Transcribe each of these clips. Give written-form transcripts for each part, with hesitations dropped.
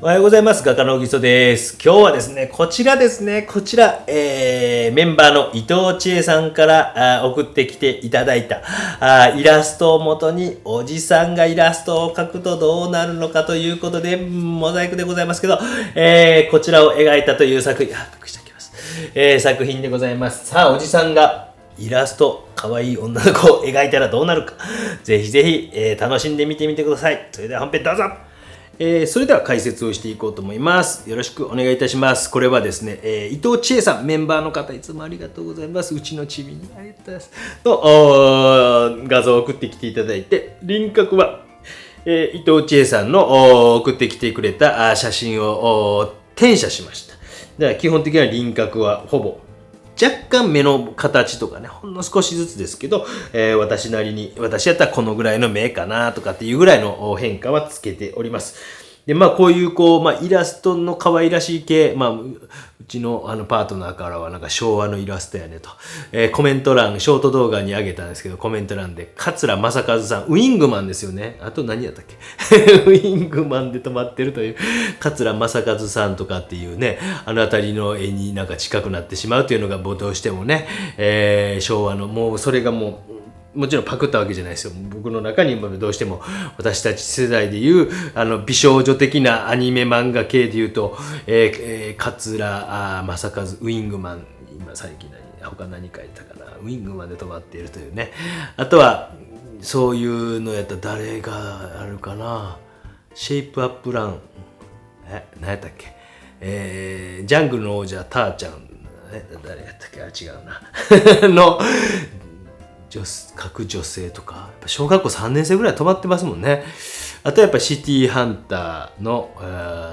おはようございます。画家のぎそです。今日はですね、こちら、メンバーの伊藤千恵さんから送ってきていただいたイラストをもとに、おじさんがイラストを描くとどうなるのかということで、モザイクでございますけど、こちらを描いたという作品、隠しておきます。作品でございます。さあ、おじさんがイラスト、可愛い女の子を描いたらどうなるか、ぜひぜひ、楽しんで見てみてください。それでは本編どうぞ。それでは解説をしていこうと思います。よろしくお願いいたします。これはですね、伊藤千恵さん、メンバーの方、いつもありがとうございます。うちのチビにありがとうございます。の画像を送ってきていただいて、輪郭は、伊藤千恵さんの送ってきてくれた写真を転写しました。だから基本的には輪郭はほぼ若干目の形とかね、ほんの少しずつですけど、私なりに、私やったらこのぐらいの目かなとかっていうぐらいの変化はつけております。で、こういうイラストの可愛らしい系、うちのパートナーからはなんか昭和のイラストやねと、コメント欄、ショート動画に上げたんですけど、コメント欄で、桂正和さん、ウィングマンですよね。あと何やったっけウィングマンで止まってるという、桂正和さんとかっていうね、あのあたりの絵になんか近くなってしまうというのがどうしてもね、昭和の、もうそれがもちろんパクったわけじゃないですよ。僕の中にもどうしても私たち世代でいう美少女的なアニメ漫画系でいうと、桂正和ウィングマン、今最近他何書いたかな、ウィングマンで止まっているというね。あとはそういうのやったら誰があるかな、シェイプアップラン、何やったっけ、ジャングルの王者ターちゃん、誰やったっけ、違うなの各女性とか、小学校3年生ぐらい止まってますもんね。あとやっぱシティハンターの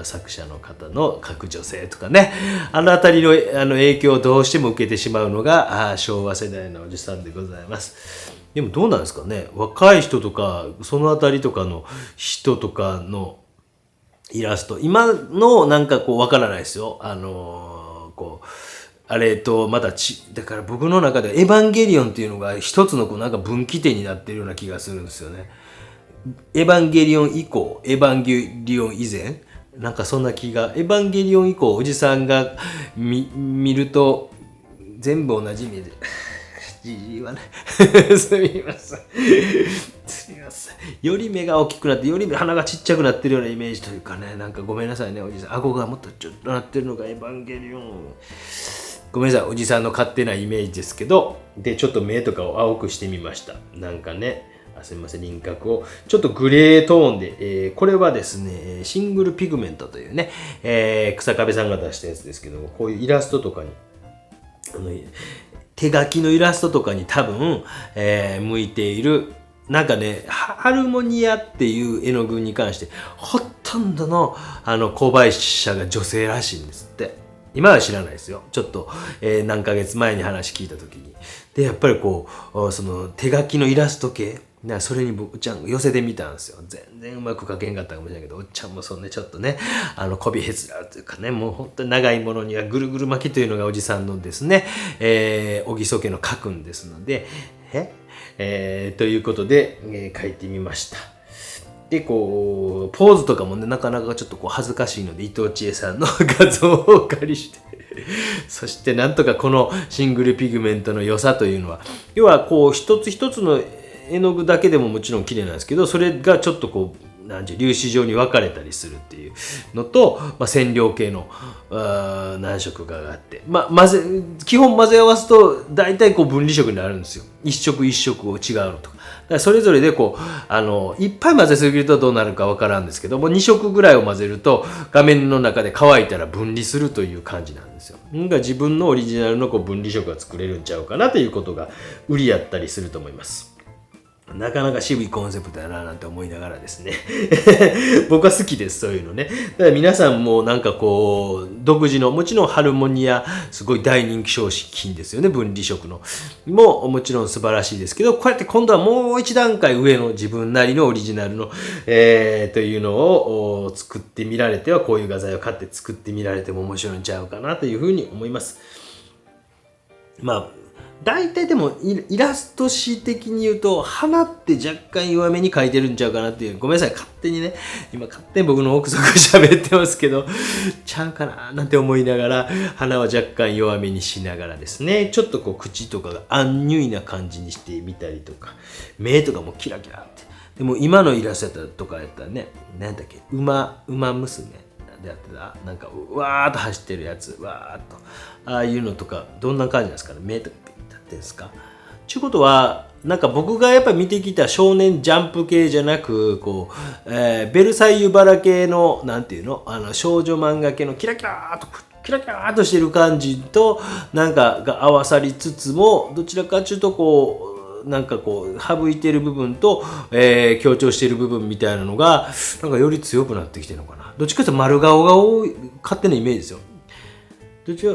作者の方の各女性とかね、あのあたりの影響をどうしても受けてしまうのが昭和世代のおじさんでございます。でもどうなんですかね、若い人とかそのあたりとかの人とかのイラスト、今のなんかこうわからないですよ。あれとまただから僕の中でエヴァンゲリオンっていうのが一つのなんか分岐点になってるような気がするんですよね。エヴァンゲリオン以降、エヴァンゲリオン以前、なんかそんな気が、エヴァンゲリオン以降おじさんが見ると全部同じ目でじじいはねすみませんすみません、より目が大きくなってより鼻がちっちゃくなってるようなイメージというかね、なんかごめんなさいね、おじさん顎がもっとちょっとなってるのがエヴァンゲリオン、ごめんなさい、おじさんの勝手なイメージですけど、でちょっと目とかを青くしてみました。なんかね、すみません、輪郭をちょっとグレートーンで、これはですねシングルピグメントというね、草壁さんが出したやつですけども、こういうイラストとかに手書きのイラストとかに多分、向いている、なんかね、ハルモニアっていう絵の具に関してほとんどの購買者が女性らしいんですって。今は知らないですよ。ちょっと、何ヶ月前に話聞いた時に。で、やっぱりこう、その手書きのイラスト系、それに僕ちゃん寄せてみたんですよ。全然うまく描けんかったかもしれないけど、おっちゃんもそんね、ちょっとね、こびへつらうというかね、もう本当に長いものにはぐるぐる巻きというのがおじさんのですね、小木曽家の家訓ですので、ということで、書いてみました。で、こう、ポーズとかもね、なかなかちょっとこう恥ずかしいので、伊藤千恵さんの画像をお借りして、そしてなんとかこのシングルピグメントの良さというのは、要はこう一つ一つの絵の具だけでももちろん綺麗なんですけど、それがちょっとこう粒子状に分かれたりするっていうのと、染料系の何色かがあって、基本混ぜ合わすと大体こう分離色になるんですよ。一色一色を違うのとか。だからそれぞれでこういっぱい混ぜすぎるとどうなるか分からんですけども、2色ぐらいを混ぜると画面の中で乾いたら分離するという感じなんですよ。自分のオリジナルのこう分離色が作れるんちゃうかなということが売りやったりすると思います。なかなか渋いコンセプトやななんて思いながらですね僕は好きです、そういうのね。だから皆さんもなんかこう独自の、もちろんハルモニアすごい大人気商品ですよね、分離色のももちろん素晴らしいですけど、こうやって今度はもう一段階上の自分なりのオリジナルの、というのを作ってみられては、こういう画材を買って作ってみられても面白いんちゃうかなというふうに思います。大体でもイラスト紙的に言うと、花って若干弱めに描いてるんちゃうかなっていう。ごめんなさい、勝手にね、今勝手に僕の奥底喋ってますけど、ちゃうかななんて思いながら、花は若干弱めにしながらですね、ちょっとこう口とかがアンニュイな感じにしてみたりとか、目とかもキラキラって。でも今のイラストとかやったらね、なんだっけ、馬娘。でやってたなんかわーっと走ってるやつわーっとああいうのとかどんな感じなんですかね目とか立ってんですかちゅうことはなんか僕がやっぱり見てきた少年ジャンプ系じゃなくこう、ベルサイユバラ系のなんていうの少女漫画系のキラキラーっとしてる感じとなんかが合わさりつつもどちらかというとこうなんかこう省いてる部分と、強調してる部分みたいなのがなんかより強くなってきてるのかな。どっちかというと丸顔が多い勝手なイメージですよ。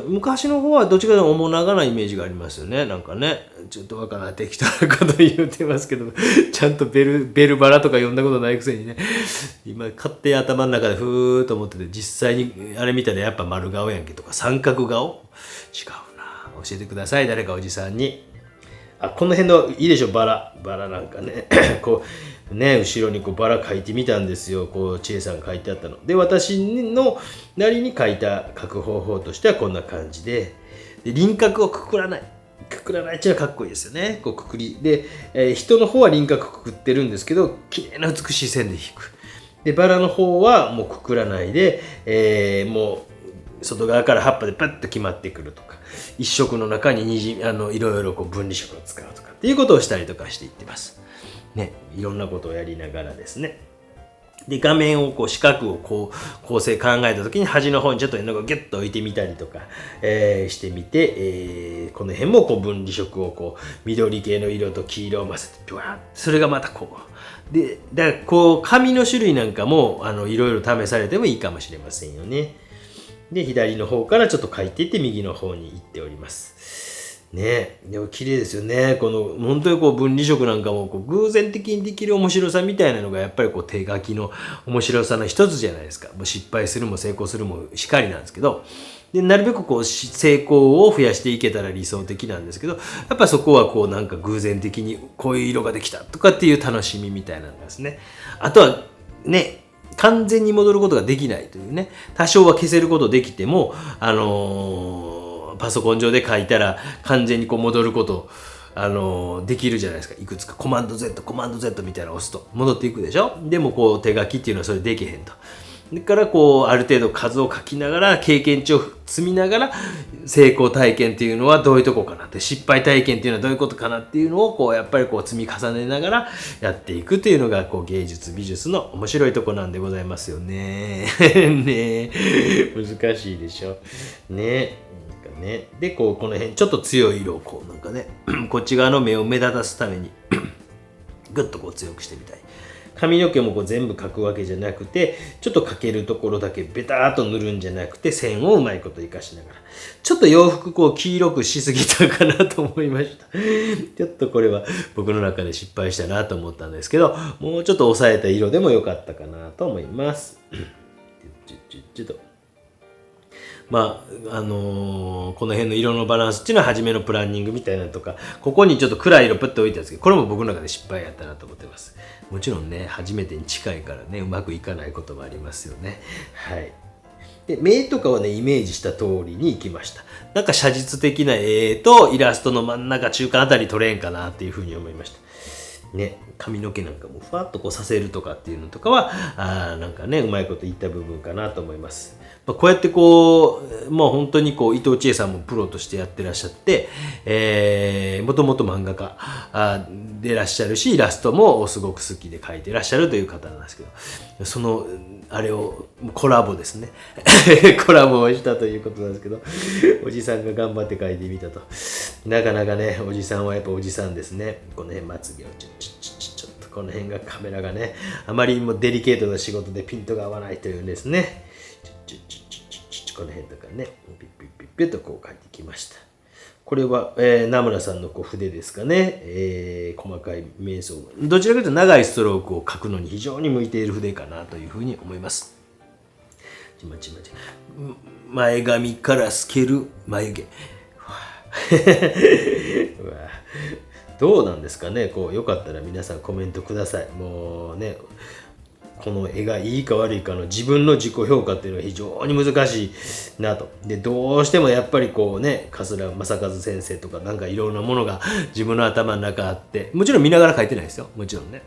昔の方はどっちかというと面長なイメージがありますよね。なんかねちょっとわからない適当なこと言ってますけどちゃんとベルバラとか読んだことないくせにね今勝手に頭の中でふーっと思ってて実際にあれ見たらやっぱ丸顔やんけとか三角顔違うな教えてください誰かおじさんに。この辺のいいでしょバラなんかねこうね後ろにこうバラ描いてみたんですよこう千恵さん書いてあったので私のなりに描く方法としてはこんな感じで輪郭をくくらないっていうのはかっこいいですよねこうくくりで、人の方は輪郭くくってるんですけど綺麗な美しい線で引くでバラの方はもうくくらないで、もう外側から葉っぱでパッと決まってくるとか一色の中にいろいろこう分離色を使うとかっていうことをしたりとかしていってます。ね、いろんなことをやりながらですね。で画面をこう四角をこう構成考えた時に端の方にちょっと絵の具をギュッと置いてみたりとか、してみて、この辺もこう分離色をこう緑系の色と黄色を混ぜてそれがまたこうでだからこう紙の種類なんかもいろいろ試されてもいいかもしれませんよね。で左の方からちょっと描いていって右の方に行っておりますね。でも綺麗ですよねこの本当にこう分離色なんかもこう偶然的にできる面白さみたいなのがやっぱりこう手書きの面白さの一つじゃないですか。もう失敗するも成功するもしかりなんですけどでなるべくこう成功を増やしていけたら理想的なんですけどやっぱそこはこうなんか偶然的にこういう色ができたとかっていう楽しみみたいなのですね。あとはね完全に戻ることができないというね多少は消せることできてもパソコン上で書いたら完全にこう戻ることできるじゃないですか。いくつかコマンド Z みたいなのを押すと戻っていくでしょ。でもこう手書きっていうのはそれできへんと。だからこうある程度数を書きながら経験値を積みながら成功体験っていうのはどういうとこかなって失敗体験っていうのはどういうことかなっていうのをこうやっぱりこう積み重ねながらやっていくっていうのがこう芸術美術の面白いとこなんでございますよね。ね難しいでしょ。ねでこの辺ちょっと強い色をこうなんかねこっち側の目を目立たすためにグッとこう強くしてみたい。髪の毛もこう全部描くわけじゃなくてちょっと描けるところだけベターっと塗るんじゃなくて線をうまいこと活かしながらちょっと洋服こう黄色くしすぎたかなと思いましたちょっとこれは僕の中で失敗したなと思ったんですけどもうちょっと抑えた色でも良かったかなと思いますちょっとまあこの辺の色のバランスっていうのは初めのプランニングみたいなのとかここにちょっと暗い色プッと置いたんですけどこれも僕の中で失敗やったなと思ってます。もちろんね初めてに近いからねうまくいかないこともありますよね。はいで目とかはねイメージした通りにいきました。なんか写実的な絵とイラストの真ん中中間あたり取れんかなっていうふうに思いましたね。髪の毛なんかもふわっとこうさせるとかっていうのとかはなんかねうまいこと言った部分かなと思います。こうやってこうもう本当にこう伊藤千恵さんもプロとしてやってらっしゃってもともと漫画家でいらっしゃるしイラストもすごく好きで描いてらっしゃるという方なんですけどそのあれをコラボですねコラボをしたということなんですけどおじさんが頑張って描いてみたとなかなかねおじさんはやっぱおじさんですね。この辺まつげをちょっとこの辺がカメラがねあまりにもデリケートな仕事でピントが合わないというんですね。この辺とかねピッピッピッピッとこう描いてきました。これは、名村さんのこう筆ですかね、細かい瞑想どちらかというと長いストロークを描くのに非常に向いている筆かなというふうに思います。前髪から透ける眉毛うわどうなんですかね。こうよかったら皆さんコメントください。もうね、この絵がいいか悪いかの自分の自己評価っていうのは非常に難しいなと。で、どうしてもやっぱりこうね、桂正和先生とかなんかいろんなものが自分の頭の中あって、もちろん見ながら描いてないですよ。もちろんね。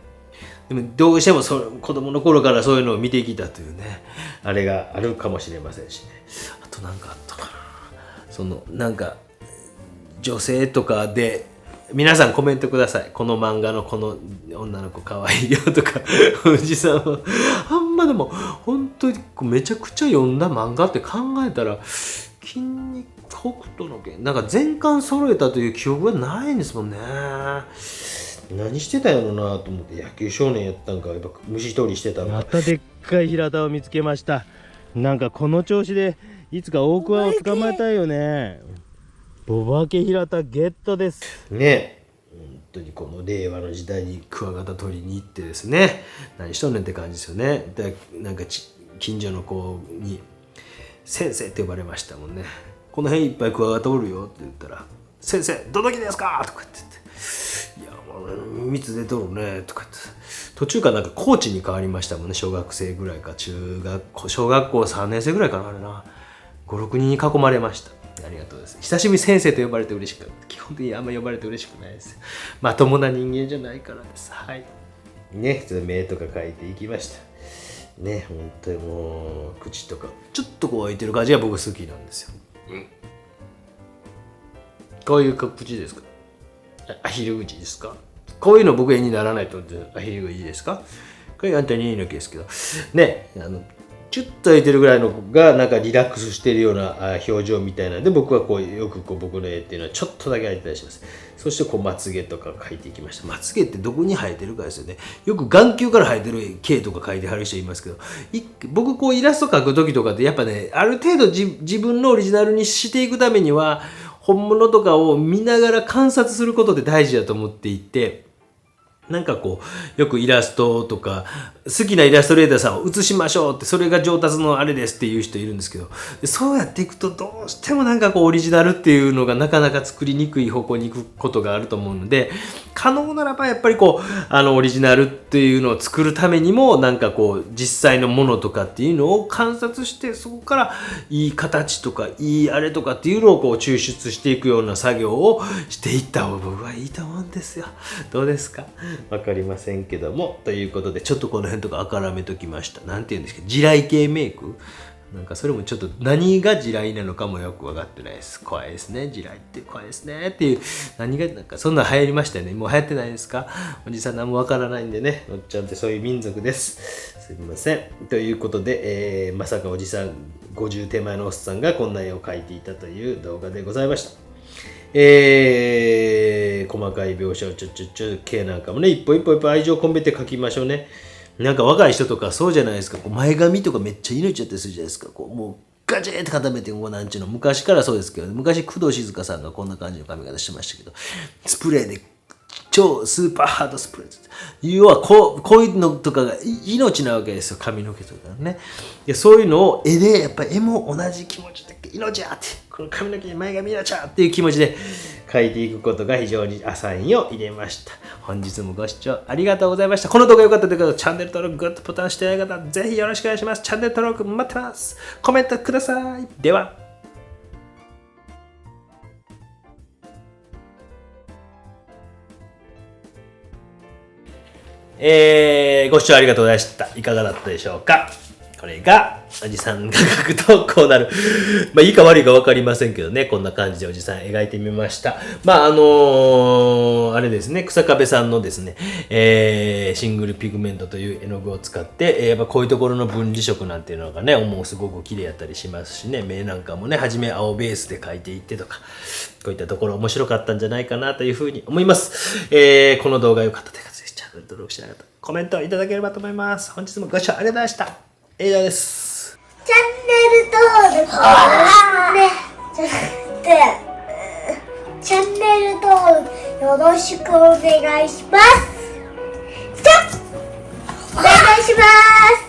でもどうしても子供の頃からそういうのを見てきたというね、あれがあるかもしれませんしね。あとなんかあったかな。なんか女性とかで、皆さんコメントください。この漫画のこの女の子かわいいよとか、おじさんは。あんまでも、本当にめちゃくちゃ読んだ漫画って考えたら、筋肉北斗の拳、なんか全巻揃えたという記憶がないんですもんね。何してたんやろなと思って、野球少年やったんか、やっぱ虫取りしてたのか。またでっかい平田を見つけました。なんかこの調子で、いつか大桑を捕まえたいよね。ボバケ平田ゲットですね。本当にこの令和の時代にクワガタ取りに行ってですね、何しとんねんって感じですよね。でなんか近所の子に先生って呼ばれましたもんね。この辺いっぱいクワガタおるよって言ったら、先生どの木ですかとかって言って、いやもう蜜出とるねとか言って、途中からなんかコーチに変わりましたもんね。小学生ぐらいか小学校3年生ぐらいかな、あれな。5、6人に囲まれました。ありがとうです。久しぶりに先生と呼ばれて嬉しくない。基本的にあんま呼ばれて嬉しくないです。まともな人間じゃないからです。はい。ね、ちょっと目とか描いていきました。ね、本当にもう、口とか、ちょっとこう開いてる感じが僕好きなんですよ。うん。こういう口ですか？アヒル口ですか？こういうの僕絵にならないとアヒル口ですか？これアントニー猪木ですけど。ね、ちょっと開いてるぐらいのがなんかリラックスしているような表情みたいなので、僕はこうよく僕の絵っていうのはちょっとだけ開いてたりします。そしてこうまつげとか描いていきました。まつげってどこに生えてるかですよね。よく眼球から生えてる毛とか描いてはる人いますけど、僕こうイラスト描く時とかってやっぱね、ある程度自分のオリジナルにしていくためには本物とかを見ながら観察することって大事だと思っていて、なんかこうよくイラストとか好きなイラストレーターさんを写しましょうって、それが上達のあれですっていう人いるんですけど、そうやっていくとどうしてもなんかこうオリジナルっていうのがなかなか作りにくい方向に行くことがあると思うので、可能ならばやっぱりこうオリジナルっていうのを作るためにもなんかこう実際のものとかっていうのを観察して、そこからいい形とかいいあれとかっていうのをこう抽出していくような作業をしていった方が僕はいいと思うんですよ。どうですか？わかりませんけども。ということでちょっとこの辺とかあからめときました。なんて言うんですか、地雷系メイク、なんかそれもちょっと何が地雷なのかもよく分かってないです。怖いですね。地雷って怖いですねっていう、何がなんかそんな流行りましたよね。もう流行ってないですか？おじさん何も分からないんでね。おっちゃんってそういう民族です。すみません。ということで、まさかおじさん50手前のおっさんがこんな絵を描いていたという動画でございました。細かい描写を系なんかもね、一歩一歩愛情込めて描きましょうね。なんか若い人とかそうじゃないですか。こう前髪とかめっちゃ命やったりするじゃないですか。こうもうガチッて固めて、こうなんちゅうの、昔からそうですけど、昔工藤静香さんがこんな感じの髪型してましたけど、スプレーで超スーパーハードスプレー要はこういうのとかが命なわけですよ。髪の毛とかね。でそういうのを絵で、やっぱり絵も同じ気持ちで命やって、この髪の毛に前髪命やっていう気持ちで描いていくことが非常にアサインを入れました。本日もご視聴ありがとうございました。この動画良かったという方はチャンネル登録、グッドボタンしてない方、ぜひよろしくお願いします。チャンネル登録待ってます。コメントください。では。ご視聴ありがとうございました。いかがだったでしょうか？これが、おじさんが描くとこうなる。まあ、いいか悪いか分かりませんけどね、こんな感じでおじさん描いてみました。まあ、あれですね、草壁さんのですね、シングルピグメントという絵の具を使って、やっぱこういうところの分離色なんていうのがね、もうすごく綺麗やったりしますしね、目なんかもね、はじめ青ベースで描いていってとか、こういったところ面白かったんじゃないかなというふうに思います。この動画良かったという方、ぜひチャンネル登録してなかったらコメントいただければと思います。本日もご視聴ありがとうございました。以上です。チャンネル登録チャンネル登録よろしくお願いします。お願いします。